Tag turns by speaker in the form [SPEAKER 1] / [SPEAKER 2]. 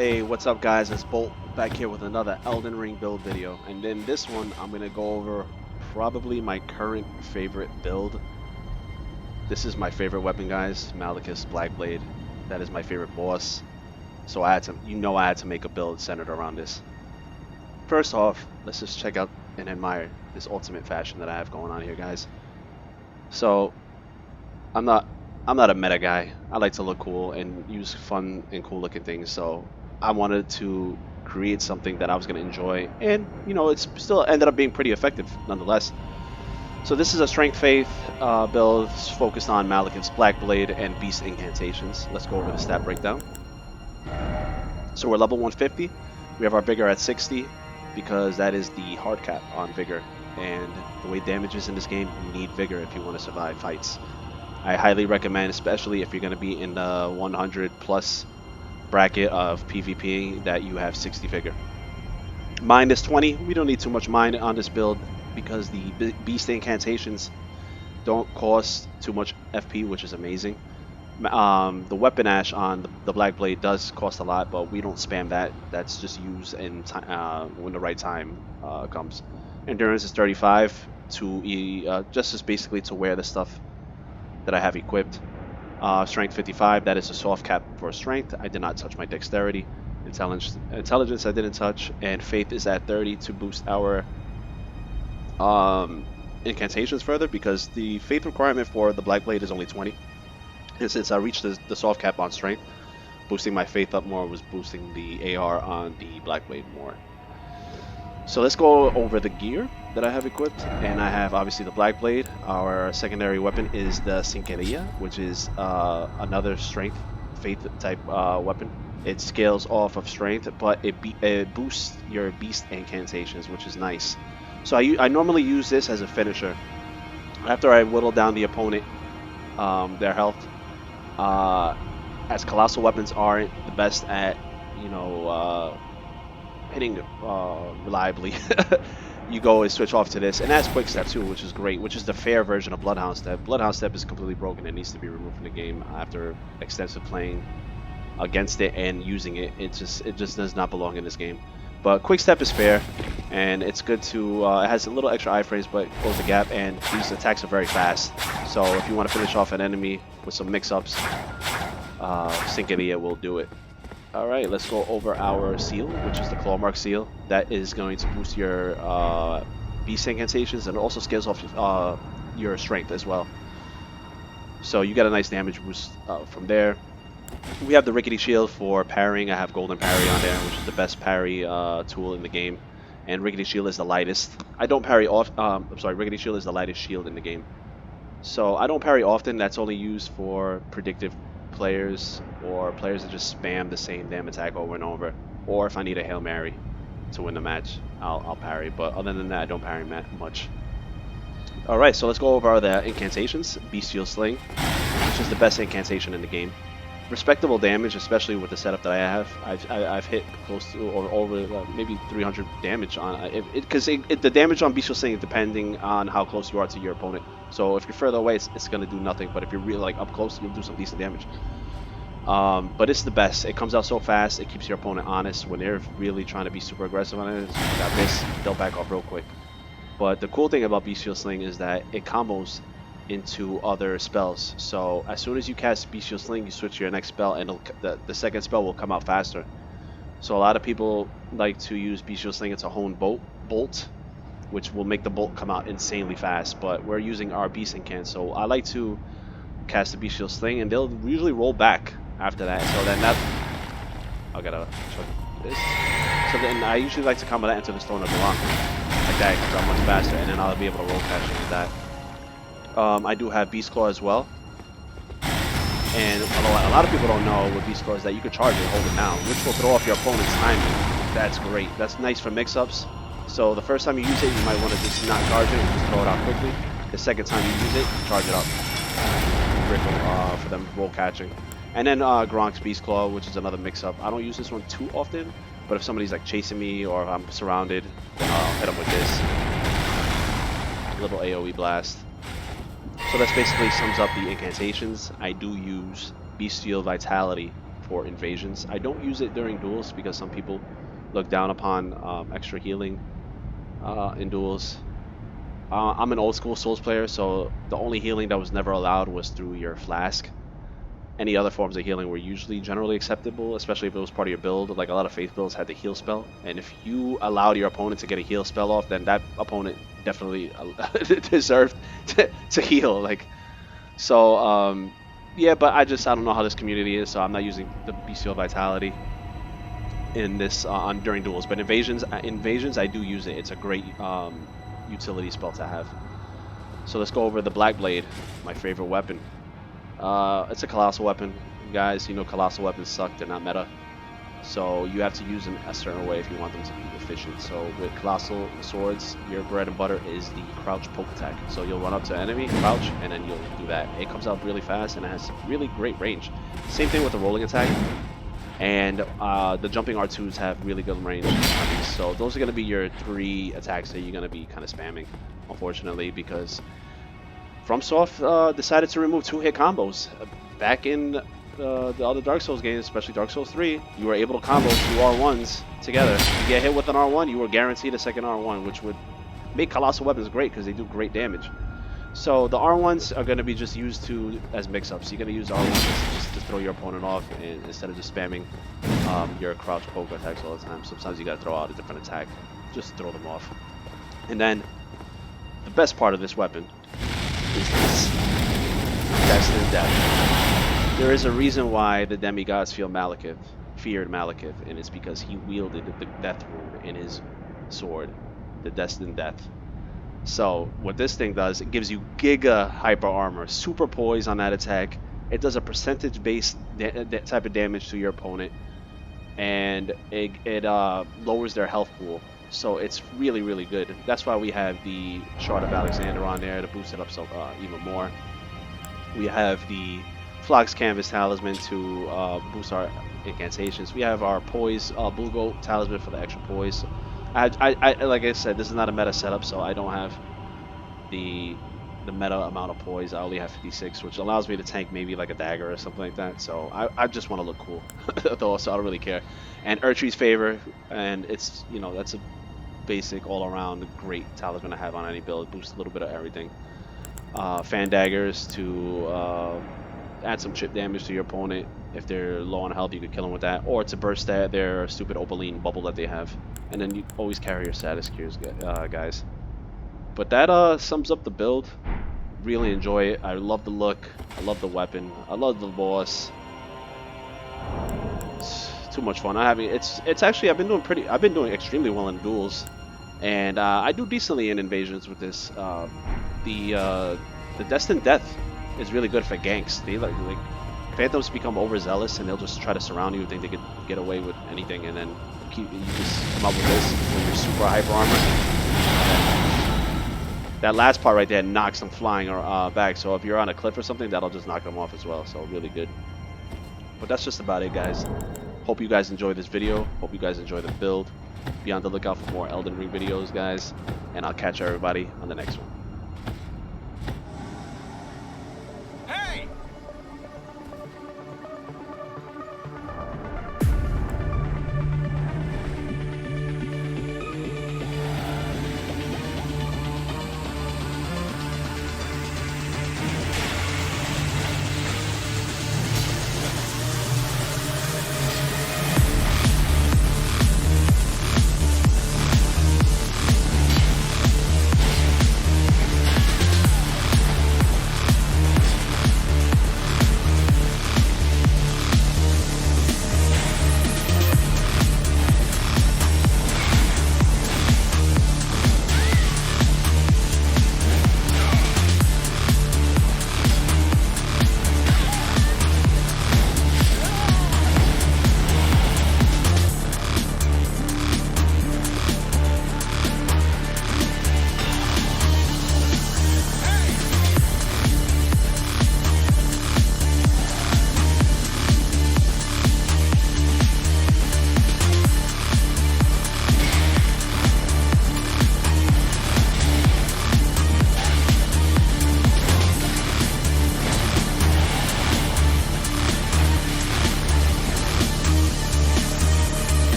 [SPEAKER 1] Hey, what's up guys? It's Bolt back here with another Elden Ring build video. And in this one, I'm going to go over probably my current favorite build. This is my favorite weapon, guys. Maliketh's Blackblade. That is my favorite boss. So I had to make a build centered around this. First off, let's just check out and admire this ultimate fashion that I have going on here, guys. So I'm not a meta guy. I like to look cool and use fun and cool looking things. So I wanted to create something that I was going to enjoy, and it's still ended up being pretty effective nonetheless. So this is a strength faith build focused on Maliketh's Blackblade and beast incantations. Let's go over the stat breakdown. So we're level 150. We have our vigor at 60 because that is the hard cap on vigor, and the way damage is in this game, you need vigor if you want to survive fights. I highly recommend, especially if you're going to be in the 100 plus bracket of PvP, that you have 60 vigor. Mind is 20. We don't need too much mind on this build because the beast incantations don't cost too much FP, which is amazing. The weapon ash on the Blackblade does cost a lot, but we don't spam that. That's just used in when the right time comes. Endurance is 35 to just as basically to wear the stuff that I have equipped. Strength 55, that is a soft cap for strength. I did not touch my dexterity. Intelligence I didn't touch, and faith is at 30 to boost our incantations further, because the faith requirement for the Blackblade is only 20. And since I reached the soft cap on strength, boosting my faith up more was boosting the AR on the Blackblade more. So let's go over the gear that I have equipped, and I have obviously the Blackblade. Our secondary weapon is the Sinkeria, which is another strength faith type weapon. It scales off of strength, but it boosts your beast incantations, which is nice. So I normally use this as a finisher. After I whittle down the opponent, their health, as colossal weapons aren't the best at hitting reliably, you go and switch off to this, and that's quick step too, which is great, which is the fair version of Bloodhound Step. Bloodhound Step is completely broken and needs to be removed from the game after extensive playing against it and using it. It just does not belong in this game. But quick step is fair, and it's good to it has a little extra iframes, but close the gap, and these attacks are very fast. So if you want to finish off an enemy with some mix-ups, Sinkeria will do it. Alright, let's go over our seal, which is the claw mark seal. That is going to boost your beast incantations, and also scales off your strength as well. So you get a nice damage boost from there. We have the rickety shield for parrying. I have golden parry on there, which is the best parry tool in the game. And rickety shield is the lightest. I don't parry off. I'm sorry, rickety shield is the lightest shield in the game. So I don't parry often. That's only used for predictive players, or players that just spam the same damn attack over and over, or if I need a Hail Mary to win the match, I'll parry. But other than that, I don't parry much. Alright, so let's go over the incantations. Bestial Sling, which is the best incantation in the game. Respectable damage, especially with the setup that I have. I've hit close to or over maybe 300 damage on it, because the damage on Bestial Sling is depending on how close you are to your opponent. So if you're further away, it's going to do nothing, but if you're really like up close, you'll do some decent damage. But it's the best. It comes out so fast. It keeps your opponent honest when they're really trying to be super aggressive on it. Got this, they'll back off real quick. But the cool thing about Bestial Sling is that it combos into other spells. So as soon as you cast Bestial Sling, you switch to your next spell, and the second spell will come out faster. So a lot of people like to use Bestial Sling. It's a honed bolt, which will make the bolt come out insanely fast. But we're using our beast incant, so I like to cast the Bestial Sling, and they'll usually roll back after that. So then I gotta check this. So then I usually like to combo that into the Stone of the Rock like that, because I'm much faster, and then I'll be able to roll catch with that. I do have Beast Claw as well, and a lot of people don't know with Beast Claw is that you can charge it and hold it down, which will throw off your opponent's timing. That's great. That's nice for mix-ups. So the first time you use it, you might want to just not charge it and just throw it out quickly. The second time you use it, charge it up. Critical for them roll catching. And then Gronk's Beast Claw, which is another mix-up. I don't use this one too often, but if somebody's like chasing me or if I'm surrounded, then I'll hit them with this little AoE blast. So that basically sums up the incantations. I do use Bestial Vitality for invasions. I don't use it during duels because some people look down upon extra healing in duels. I'm an old school Souls player, so the only healing that was never allowed was through your flask. Any other forms of healing were usually generally acceptable, especially if it was part of your build. Like a lot of faith builds had the heal spell, and if you allowed your opponent to get a heal spell off, then that opponent definitely deserved to heal. Like, so yeah, but I don't know how this community is, so I'm not using the bestial vitality in this on during duels. But invasions I do use it. It's a great utility spell to have. So let's go over the Blackblade, my favorite weapon. It's a colossal weapon, guys. You know colossal weapons suck. They're not meta. So you have to use them a certain way if you want them to be efficient. So with colossal swords, your bread and butter is the crouch poke attack. So you'll run up to an enemy, crouch, and then you'll do that. It comes out really fast and it has really great range. Same thing with the rolling attack. And the jumping R2s have really good range on these. So those are going to be your 3 attacks that you're going to be kind of spamming, unfortunately, because FromSoft decided to remove 2-hit combos. Back in the other Dark Souls games, especially Dark Souls 3, you were able to combo 2 R1s together. You get hit with an R1, you were guaranteed a second R1, which would make colossal weapons great because they do great damage. So the R1s are going to be just used as mix-ups. You're going to use R1s just to throw your opponent off, and instead of just spamming your crouch poke attacks all the time. Sometimes you got to throw out a different attack just to throw them off. And then the best part of this weapon is this Destined Death. There is a reason why the demigods feared Maliketh, and it's because he wielded the death rune in his sword, the Destined Death. So what this thing does, it gives you giga hyper armor, super poise on that attack. It does a percentage based type of damage to your opponent, and it lowers their health pool. So it's really, really good. That's why we have the Shard of Alexander on there to boost it up even more. We have the Flox Canvas Talisman to boost our incantations. We have our Poise Blue Goat Talisman for the extra poise. I like I said, this is not a meta setup, so I don't have the meta amount of poise. I only have 56, which allows me to tank maybe like a dagger or something like that. So I just want to look cool, though, so I don't really care. And Urtree's Favor, and it's, you know, that's a basic all-around great talisman to have on any build. Boosts a little bit of everything. Fan Daggers to add some chip damage to your opponent. If they're low on health, you could kill them with that, or to burst their stupid Opaline bubble that they have. And then you always carry your status cures, guys. But that sums up the build. Really enjoy it. I love the look. I love the weapon. I love the boss. It's too much fun. It's actually I've been doing extremely well in duels, and I do decently in invasions with this. The Destined Death is really good for ganks. They like Phantoms become overzealous and they'll just try to surround you, think they could get away with anything, and then you just come up with this with your super hyper armor. That last part right there knocks them flying or back. So if you're on a cliff or something, that'll just knock them off as well. So really good. But that's just about it, guys. Hope you guys enjoy this video. Hope you guys enjoy the build. Be on the lookout for more Elden Ring videos, guys. And I'll catch everybody on the next one.